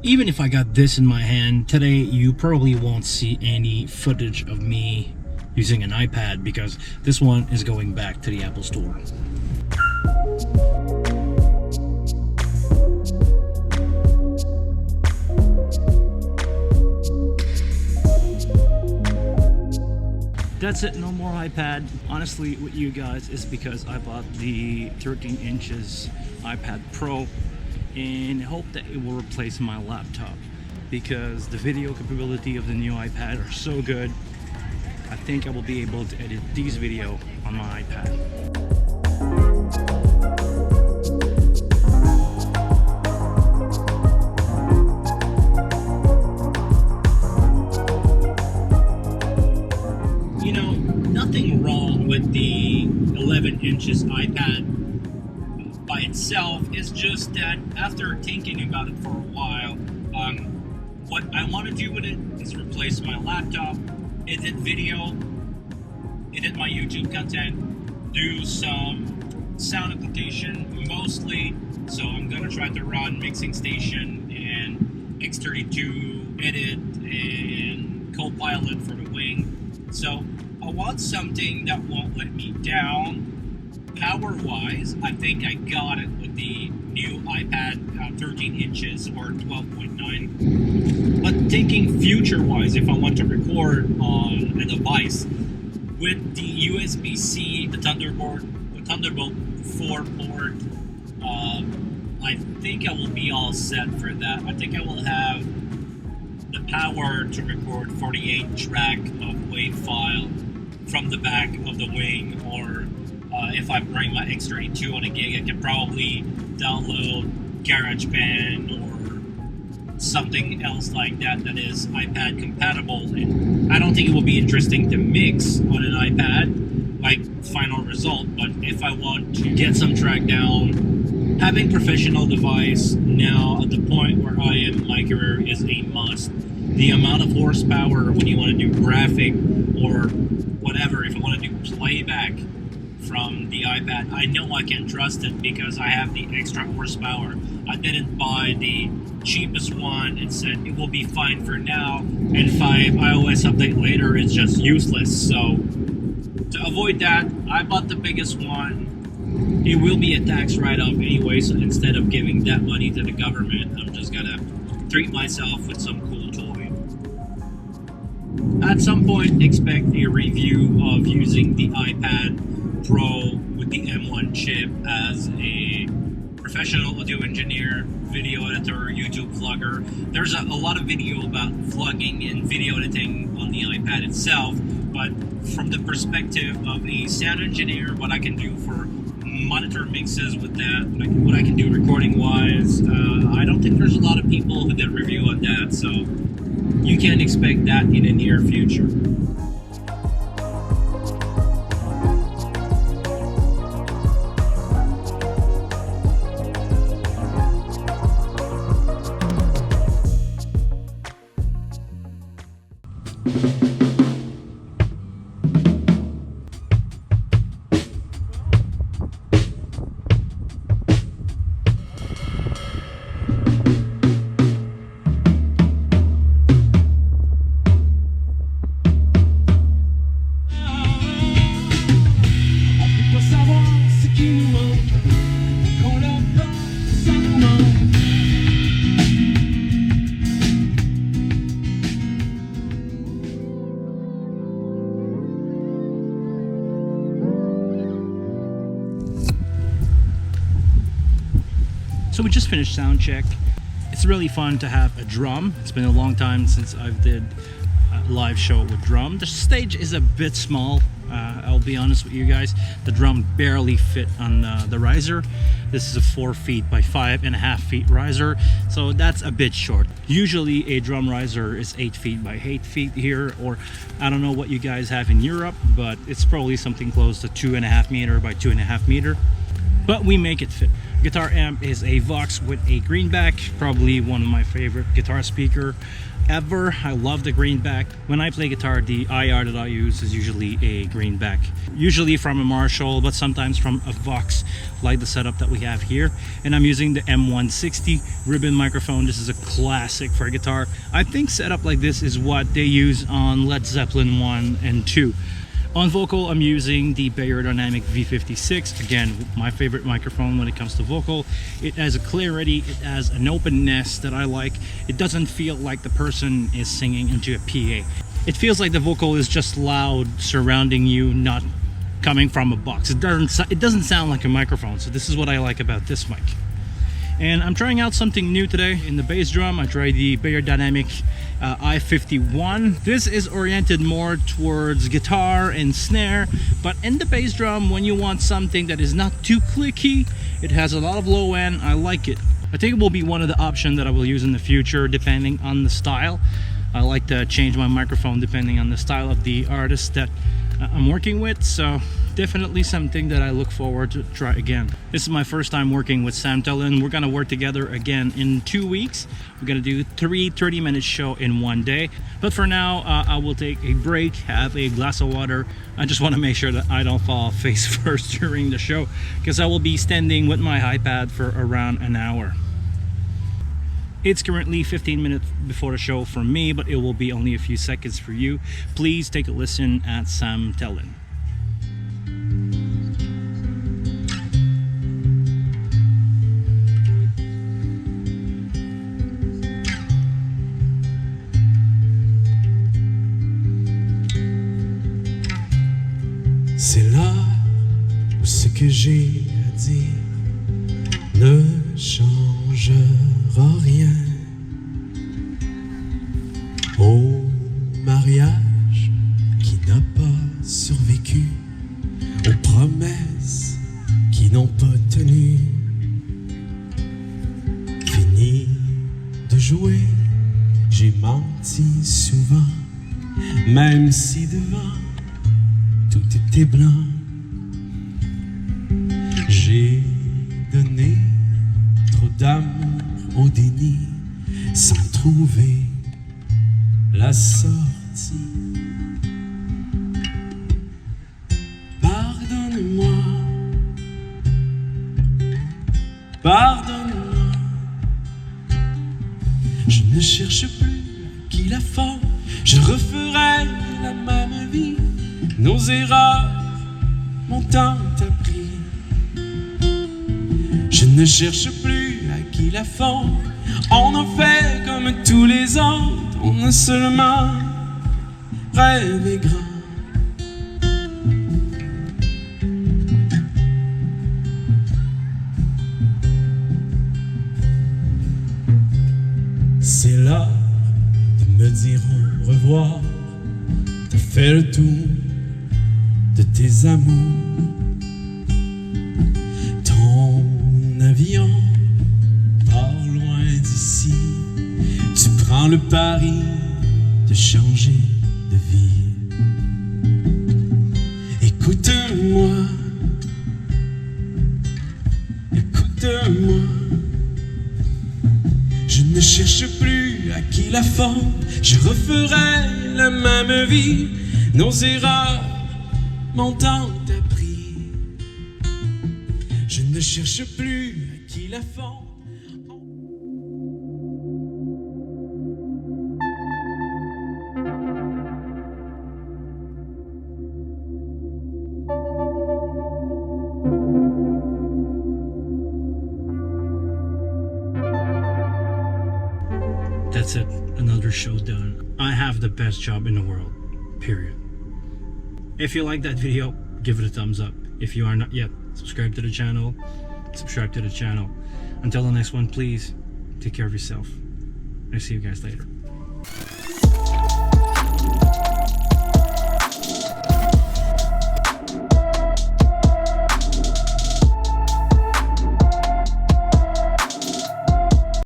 Even if I got this in my hand today, you probably won't see any footage of me using an iPad because this one is going back to the Apple Store. That's it, no more iPad. Honestly, with you guys, is because I bought the 13 inches iPad Pro in hope that it will replace my laptop, because the video capability of the new iPad are so good. I think I will be able to edit these video on my iPad. You know, nothing wrong with the 11 inches iPad by itself. Is just that after thinking about it for a while, what I want to do with it is replace my laptop, edit video, edit my YouTube content, do some sound application mostly. So I'm gonna try to run Mixing Station and X32 Edit and Copilot for the wing. So I want something that won't let me down. Power-wise, I think I got it with the new iPad 13 inches or 12.9. But thinking future-wise, if I want to record on a device with the USB-C, the Thunderbolt 4 port, I think I will be all set for that. I think I will have the power to record 48 track of WAV file from the back of the wing, or if I bring my X32 on a gig, I can probably download GarageBand or something else like that that is iPad compatible. And I don't think it will be interesting to mix on an iPad, like final result, but if I want to get some track down, having professional device now at the point where I am in my career is a must. The amount of horsepower when you want to do graphic or whatever, if I want to do playback from the iPad, I know I can trust it because I have the extra horsepower. I didn't buy the cheapest one and said it will be fine for now, and 5 iOS update later it's just useless. So to avoid that, I bought the biggest one. It will be a tax write-off anyway, so instead of giving that money to the government, I'm just gonna treat myself with some cool toy. At some point, expect a review of using the iPad Pro with the M1 chip as a professional audio engineer, video editor, YouTube vlogger. There's a lot of video about vlogging and video editing on the iPad itself, but from the perspective of a sound engineer, what I can do for monitor mixes with that, what I can do recording wise, I don't think there's a lot of people who did review on that, so you can expect that in the near future. So we just finished sound check. It's really fun to have a drum. It's been a long time since I've did a live show with drum. The stage is a bit small. I'll be honest with you guys. The drum barely fit on the riser. This is a 4 feet by 5.5 feet riser, so that's a bit short. Usually a drum riser is 8 feet by 8 feet here, or I don't know what you guys have in Europe, but it's probably something close to 2.5 meter by 2.5 meter. But we make it fit. Guitar amp is a Vox with a greenback, probably one of my favorite guitar speaker ever. I love the greenback. When I play guitar, the IR that I use is usually a greenback, usually from a Marshall, but sometimes from a Vox, like the setup that we have here. And I'm using the M160 ribbon microphone. This is a classic for a guitar. I think setup like this is what they use on Led Zeppelin 1 and 2. On vocal, I'm using the Beyerdynamic V56. Again, my favorite microphone when it comes to vocal. It has a clarity, it has an openness that I like. It doesn't feel like the person is singing into a PA. It feels like the vocal is just loud surrounding you, not coming from a box. It doesn't sound like a microphone, so this is what I like about this mic. And I'm trying out something new today. In the bass drum, I tried the Beyerdynamic I-51. This is oriented more towards guitar and snare, but in the bass drum, when you want something that is not too clicky, it has a lot of low end. I like it. I think it will be one of the options that I will use in the future, depending on the style. I like to change my microphone depending on the style of the artist that I'm working with, so definitely something that I look forward to try again. This is my first time working with Thellend. We're gonna work together again in 2 weeks. We're gonna do 3 30-minute show in one day. But for now, I will take a break, have a glass of water. I just want to make sure that I don't fall face first during the show, because I will be standing with my iPad for around an hour. It's currently 15 minutes before the show for me, but it will be only a few seconds for you. Please take a listen at Sam Thellend. C'est là où ce que j'ai à dire ne changera rien. Au mariage qui n'a pas survécu, aux promesses qui n'ont pas tenu. Fini de jouer, j'ai menti souvent, même si devant tout était blanc. J'ai donné trop d'amour au déni, sans trouver la sortie. Pardonne-moi, pardonne-moi. Je ne cherche plus qui la faute, je referai la même vie. Nos erreurs m'ont tant appris. Je ne cherche plus à qui la faute. On en fait comme tous les autres. On a seulement rêvé grand. C'est l'heure de me dire au revoir. T'as fait le tour de tes amours. Ton avion part loin d'ici. Tu prends le pari de changer de vie. Écoute-moi, écoute-moi. Je ne cherche plus à qui la faute. Je referai la même vie. Nos erreurs m'ont tant appris. Je ne cherche plus à qui la faute. That's it, another show done. I have the best job in the world, period. If you like that video, give it a thumbs up. If you are not yet, subscribe to the channel. Until the next one, please take care of yourself. I'll see you guys later.